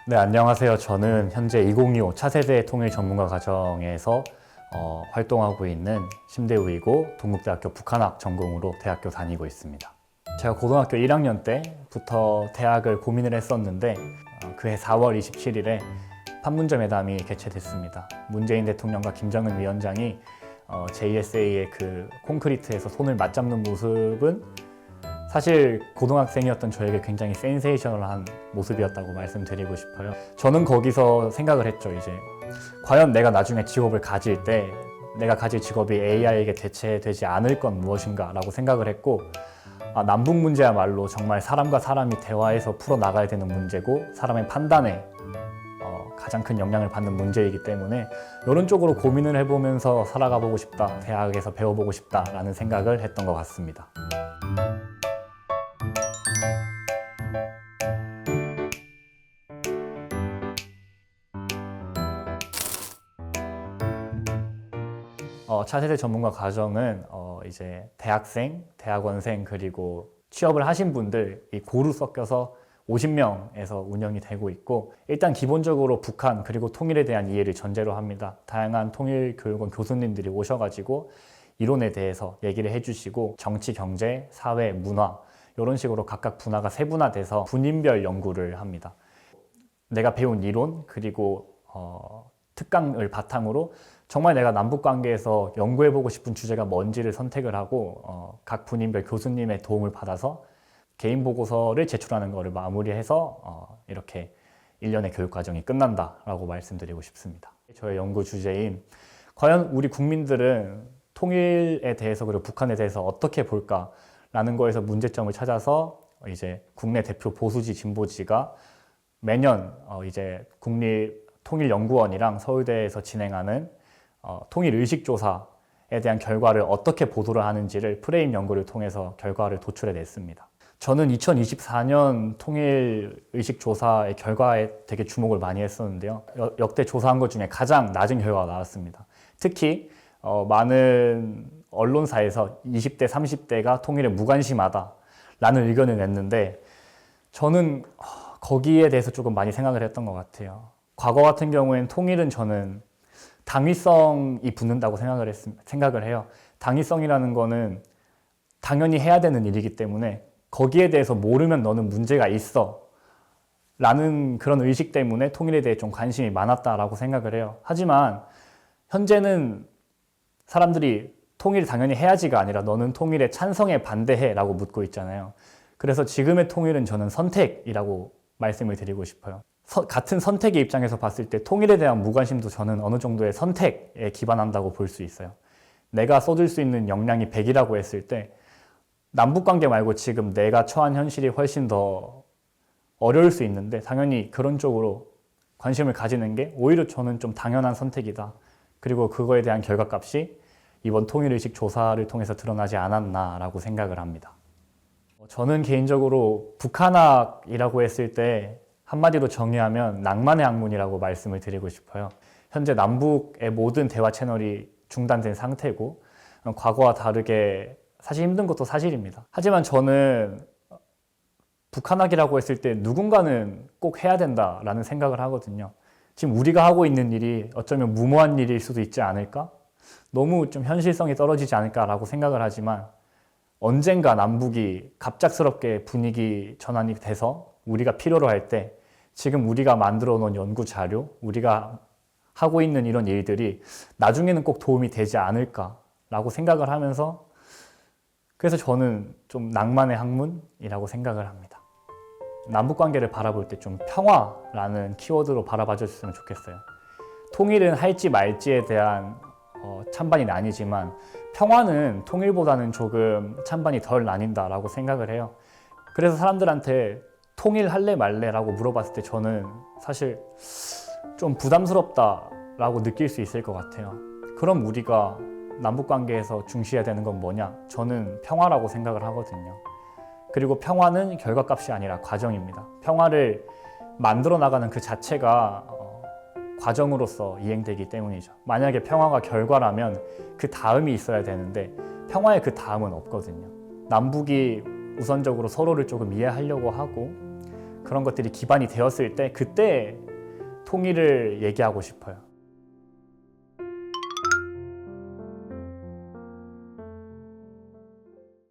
네, 안녕하세요. 저는 현재 2025 차세대 통일 전문가 과정에서 활동하고 있는 심대우이고 동국대학교 북한학 전공으로 대학교 다니고 있습니다. 제가 고등학교 1학년 때부터 대학을 고민을 했었는데 그해 4월 27일에 판문점 회담이 개최됐습니다. 문재인 대통령과 김정은 위원장이 JSA의 그 콘크리트에서 손을 맞잡는 모습은 사실 고등학생이었던 저에게 굉장히 센세이셔널한 모습이었다고 말씀드리고 싶어요. 저는 거기서 생각을 했죠. 이제 과연 내가 나중에 직업을 가질 때 내가 가질 직업이 AI에게 대체되지 않을 건 무엇인가 라고 생각을 했고, 남북 문제야말로 정말 사람과 사람이 대화해서 풀어나가야 되는 문제고 사람의 판단에 가장 큰 영향을 받는 문제이기 때문에 이런 쪽으로 고민을 해보면서 살아가 보고 싶다, 대학에서 배워보고 싶다라는 생각을 했던 것 같습니다. 차세대 전문가 과정은 이제 대학생, 대학원생 그리고 취업을 하신 분들 이 고루 섞여서 50명에서 운영이 되고 있고, 일단 기본적으로 북한 그리고 통일에 대한 이해를 전제로 합니다. 다양한 통일교육원 교수님들이 오셔가지고 이론에 대해서 얘기를 해주시고 정치, 경제, 사회, 문화 이런 식으로 각각 분화가 세분화돼서 분인별 연구를 합니다. 내가 배운 이론 그리고 특강을 바탕으로 정말 내가 남북관계에서 연구해보고 싶은 주제가 뭔지를 선택을 하고 각 분인별 교수님의 도움을 받아서 개인 보고서를 제출하는 것을 마무리해서 이렇게 1년의 교육과정이 끝난다라고 말씀드리고 싶습니다. 저의 연구 주제인 과연 우리 국민들은 통일에 대해서 그리고 북한에 대해서 어떻게 볼까라는 거에서 문제점을 찾아서 이제 국내 대표 보수지 진보지가 매년 이제 국립통일연구원이랑 서울대에서 진행하는 통일의식조사에 대한 결과를 어떻게 보도를 하는지를 프레임 연구를 통해서 결과를 도출해 냈습니다. 저는 2024년 통일의식조사의 결과에 되게 주목을 많이 했었는데요. 역대 조사한 것 중에 가장 낮은 결과가 나왔습니다. 특히 많은 언론사에서 20대, 30대가 통일에 무관심하다라는 의견을 냈는데 저는 거기에 대해서 조금 많이 생각을 했던 것 같아요. 과거 같은 경우엔 통일은 저는 당위성이 붙는다고 생각을 해요. 당위성이라는 거는 당연히 해야 되는 일이기 때문에 거기에 대해서 모르면 너는 문제가 있어 라는 그런 의식 때문에 통일에 대해 좀 관심이 많았다라고 생각을 해요. 하지만 현재는 사람들이 통일 당연히 해야지가 아니라 너는 통일에 찬성해 반대해 라고 묻고 있잖아요. 그래서 지금의 통일은 저는 선택이라고 말씀을 드리고 싶어요. 같은 선택의 입장에서 봤을 때 통일에 대한 무관심도 저는 어느 정도의 선택에 기반한다고 볼 수 있어요. 내가 쏟을 수 있는 역량이 100이라고 했을 때 남북관계 말고 지금 내가 처한 현실이 훨씬 더 어려울 수 있는데 당연히 그런 쪽으로 관심을 가지는 게 오히려 저는 좀 당연한 선택이다. 그리고 그거에 대한 결과값이 이번 통일의식 조사를 통해서 드러나지 않았나라고 생각을 합니다. 저는 개인적으로 북한학이라고 했을 때 한마디로 정의하면 낭만의 학문이라고 말씀을 드리고 싶어요. 현재 남북의 모든 대화 채널이 중단된 상태고 과거와 다르게 사실 힘든 것도 사실입니다. 하지만 저는 북한학이라고 했을 때 누군가는 꼭 해야 된다라는 생각을 하거든요. 지금 우리가 하고 있는 일이 어쩌면 무모한 일일 수도 있지 않을까? 너무 좀 현실성이 떨어지지 않을까라고 생각을 하지만 언젠가 남북이 갑작스럽게 분위기 전환이 돼서 우리가 필요로 할 때 지금 우리가 만들어 놓은 연구 자료, 우리가 하고 있는 이런 일들이 나중에는 꼭 도움이 되지 않을까라고 생각을 하면서 그래서 저는 좀 낭만의 학문이라고 생각을 합니다. 남북관계를 바라볼 때 좀 평화라는 키워드로 바라봐 줬으면 좋겠어요. 통일은 할지 말지에 대한 찬반이 나뉘지만 평화는 통일보다는 조금 찬반이 덜 나뉜다라고 생각을 해요. 그래서 사람들한테 통일할래 말래라고 물어봤을 때 저는 사실 좀 부담스럽다라고 느낄 수 있을 것 같아요. 그럼 우리가 남북관계에서 중시해야 되는 건 뭐냐? 저는 평화라고 생각을 하거든요. 그리고 평화는 결과값이 아니라 과정입니다. 평화를 만들어 나가는 그 자체가 과정으로서 이행되기 때문이죠. 만약에 평화가 결과라면 그 다음이 있어야 되는데 평화의 그 다음은 없거든요. 남북이 우선적으로 서로를 조금 이해하려고 하고 그런 것들이 기반이 되었을 때 그때 통일을 얘기하고 싶어요.